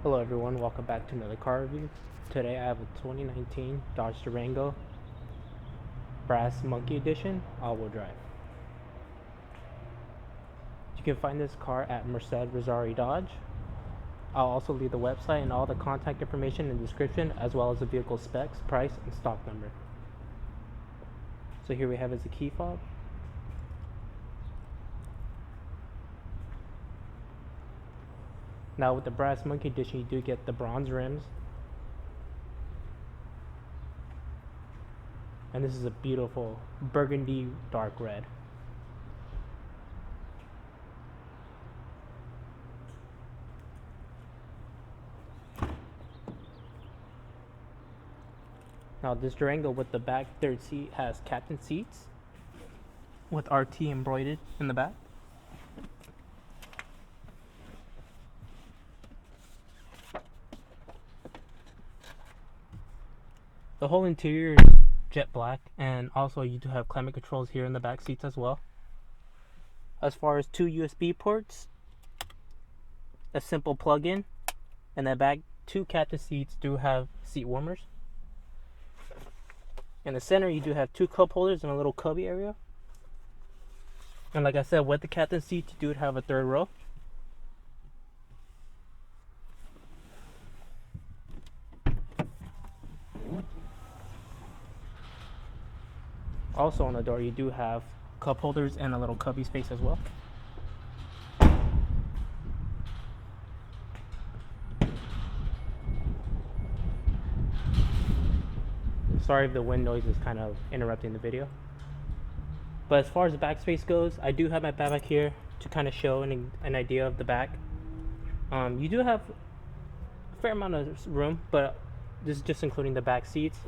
Hello everyone, welcome back to another car review. Today I have a 2019 Dodge Durango Brass Monkey Edition all-wheel drive. You can find this car at Merced Rosari Dodge. I'll also leave the website and all the contact information in the description, as well as the vehicle specs, price, and stock number. So here we have is the key fob. Now with the Brass Monkey Edition, you do get the bronze rims. And this is a beautiful burgundy dark red. Now this Durango with the back third seat has captain seats with RT embroidered in the back. The whole interior is jet black, and also you do have climate controls here in the back seats as well. As far as two USB ports, a simple plug-in, and the back two captain seats do have seat warmers. In the center you do have two cup holders and a little cubby area. And like I said, with the captain seats you do have a third row. Also on the door you do have cup holders and a little cubby space as well. Sorry if the wind noise is kind of interrupting the video. But as far as the back space goes, I do have my back here to kind of show an idea of the back. You do have a fair amount of room, but this is just including the back seats.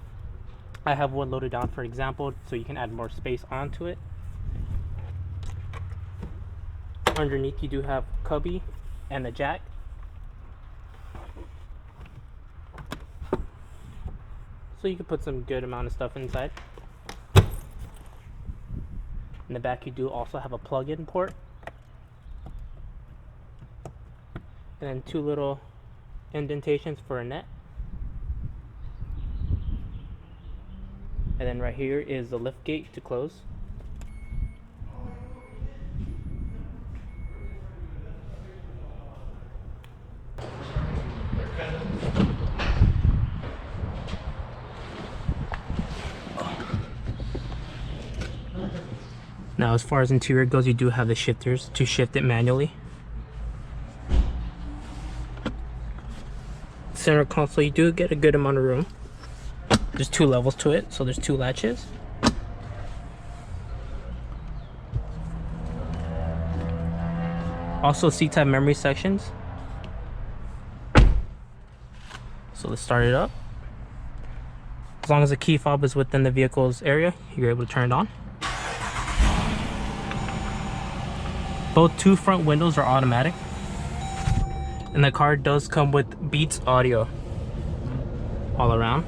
I have one loaded down for example, so you can add more space onto it. Underneath you do have cubby and a jack. So you can put some good amount of stuff inside. In the back you do also have a plug-in port. And then two little indentations for a net. And then right here is the lift gate to close. Now as far as interior goes, you do have the shifters to shift it manually. Center console, you do get a good amount of room. There's two levels to it, so there's two latches. Also seats have memory sections. So let's start it up. As long as the key fob is within the vehicle's area, you're able to turn it on. Both two front windows are automatic. And the car does come with Beats audio all around.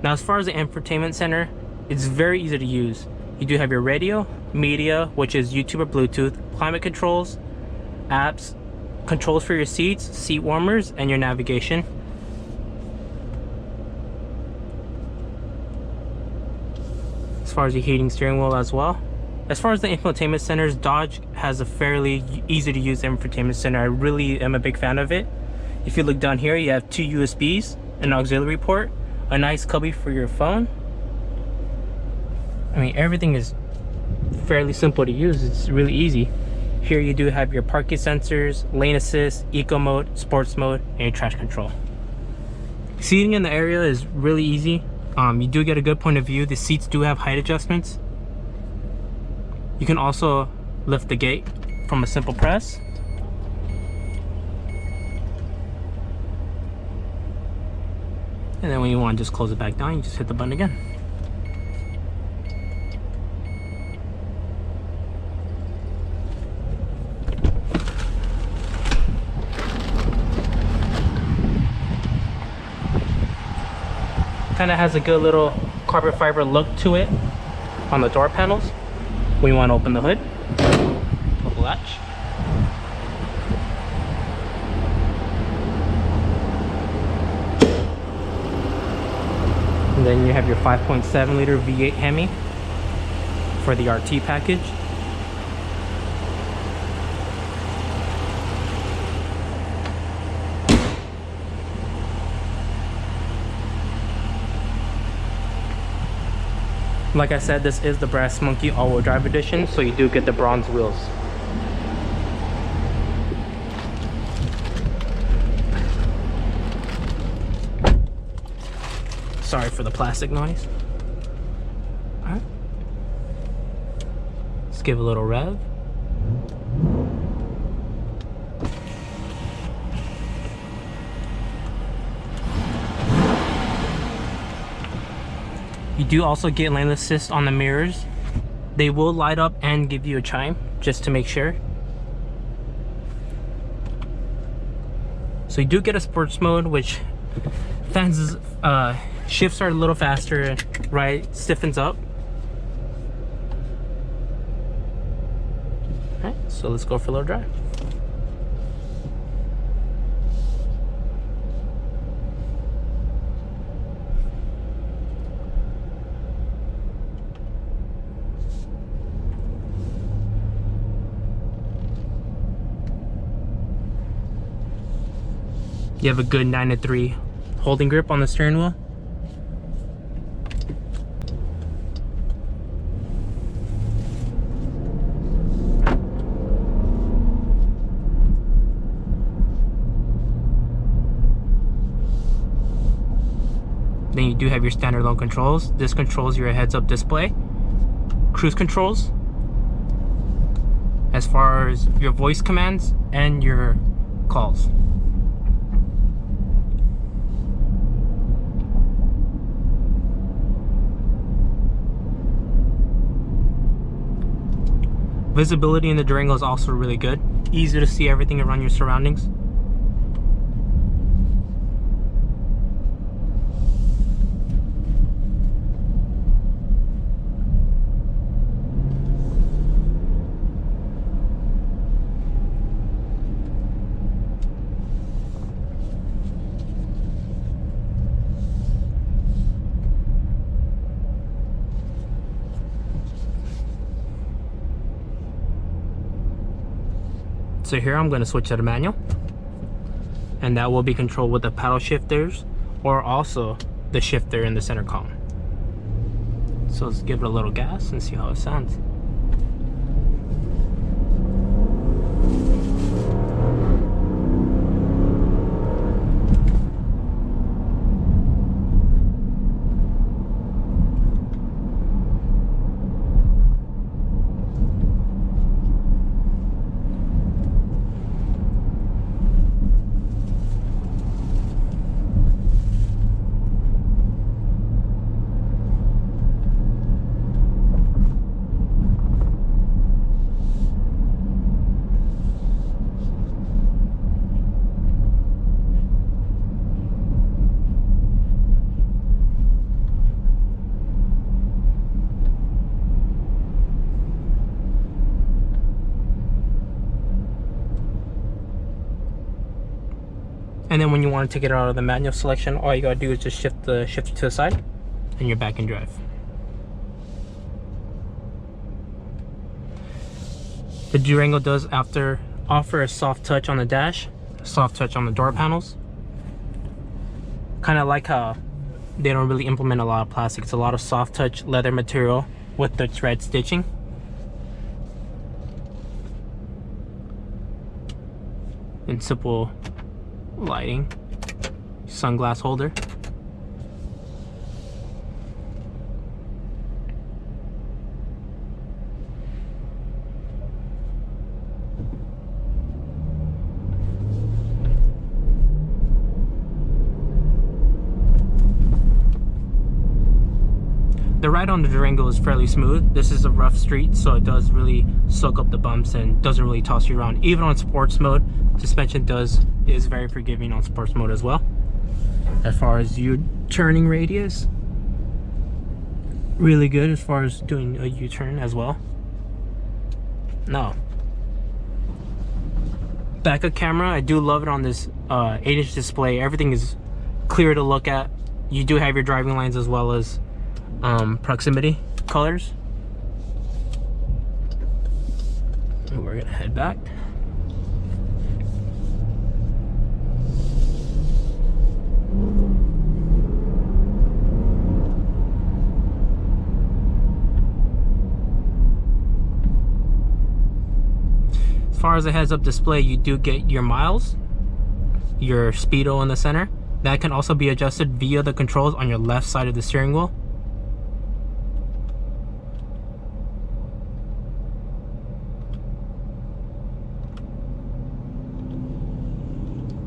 Now as far as the infotainment center, it's very easy to use. You do have your radio, media, which is YouTube or Bluetooth, climate controls, apps, controls for your seats, seat warmers, and your navigation. As far as your heating steering wheel as well. As far as the infotainment centers, Dodge has a fairly easy to use infotainment center. I really am a big fan of it. If you look down here, you have two USBs, an auxiliary port, a nice cubby for your phone. I mean, everything is fairly simple to use. It's really easy. Here you do have your parking sensors, lane assist, eco mode, sports mode, and your traction control. Seating in the area is really easy. You do get a good point of view. The seats do have height adjustments. You can also lift the gate from a simple press. And then when you want to just close it back down, you just hit the button again. Kind of has a good little carbon fiber look to it on the door panels. We want to open the hood, pull the latch. And then you have your 5.7 liter V8 Hemi for the RT package. Like I said, this is the Brass Monkey all-wheel drive edition, so you do get the bronze wheels. Sorry for the plastic noise. Alright. Let's give a little rev. You do also get lane assist on the mirrors. They will light up and give you a chime, just to make sure. So you do get a sports mode, which fans shifts are a little faster, right? Stiffens up. Alright, so let's go for a little drive. You have a good 9-3 holding grip on the steering wheel. Then you do have your standalone controls. This controls your heads-up display, cruise controls, as far as your voice commands and your calls. Visibility in the Durango is also really good. Easy to see everything around your surroundings. So here I'm going to switch to the manual, and that will be controlled with the paddle shifters or also the shifter in the center column. So let's give it a little gas and see how it sounds. And then when you want to take it out of the manual selection, all you gotta do is just shift the shifter to the side and you're back in drive. The Durango does offer a soft touch on the dash, a soft touch on the door panels. Kind of like how they don't really implement a lot of plastic. It's a lot of soft touch leather material with the thread stitching. And simple lighting, sunglass holder. The ride on the Durango is fairly smooth. This is a rough street, so it does really soak up the bumps and doesn't really toss you around. Even on sports mode, suspension is very forgiving on sports mode as well. As far as your turning radius, really good as far as doing a U-turn as well. No. Backup camera, I do love it on this 8-inch display. Everything is clear to look at. You do have your driving lines as well as proximity colors. And we're gonna head back. As far as the heads-up display, you do get your miles, your speedo in the center. That can also be adjusted via the controls on your left side of the steering wheel.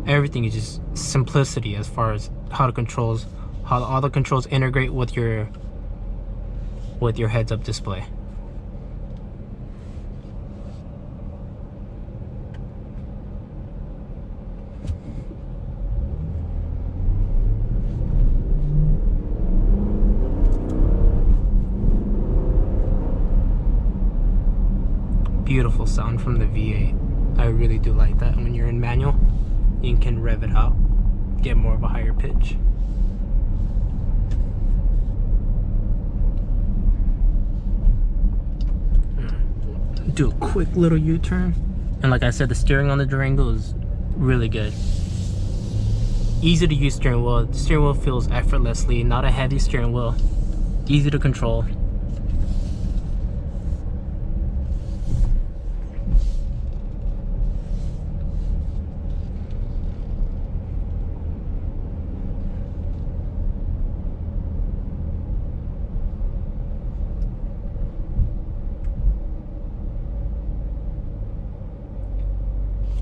Everything is just simplicity as far as how all the controls integrate with your heads-up display. Beautiful sound from the V8. I really do like that. When you're in manual, you can rev it out, get more of a higher pitch. Do a quick little U-turn, and like I said, the steering on the Durango is really good. Easy to use steering wheel. The steering wheel feels effortlessly, not a heavy steering wheel, easy to control.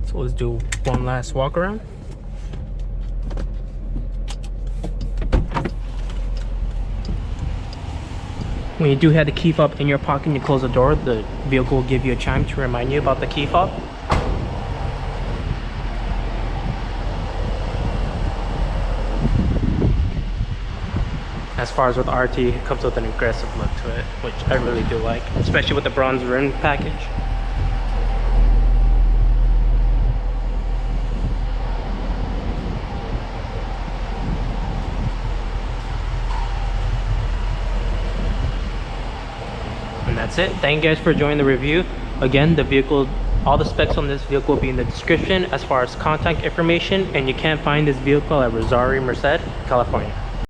So let's do one last walk around. When you do have the key fob in your pocket and you close the door, the vehicle will give you a chime to remind you about the key fob. As far as with RT, it comes with an aggressive look to it, which I really do like, especially with the bronze rim package. And that's it. Thank you guys for joining the review. Again, the vehicle, all the specs on this vehicle will be in the description as far as contact information, and you can find this vehicle at Rosario, Merced, California.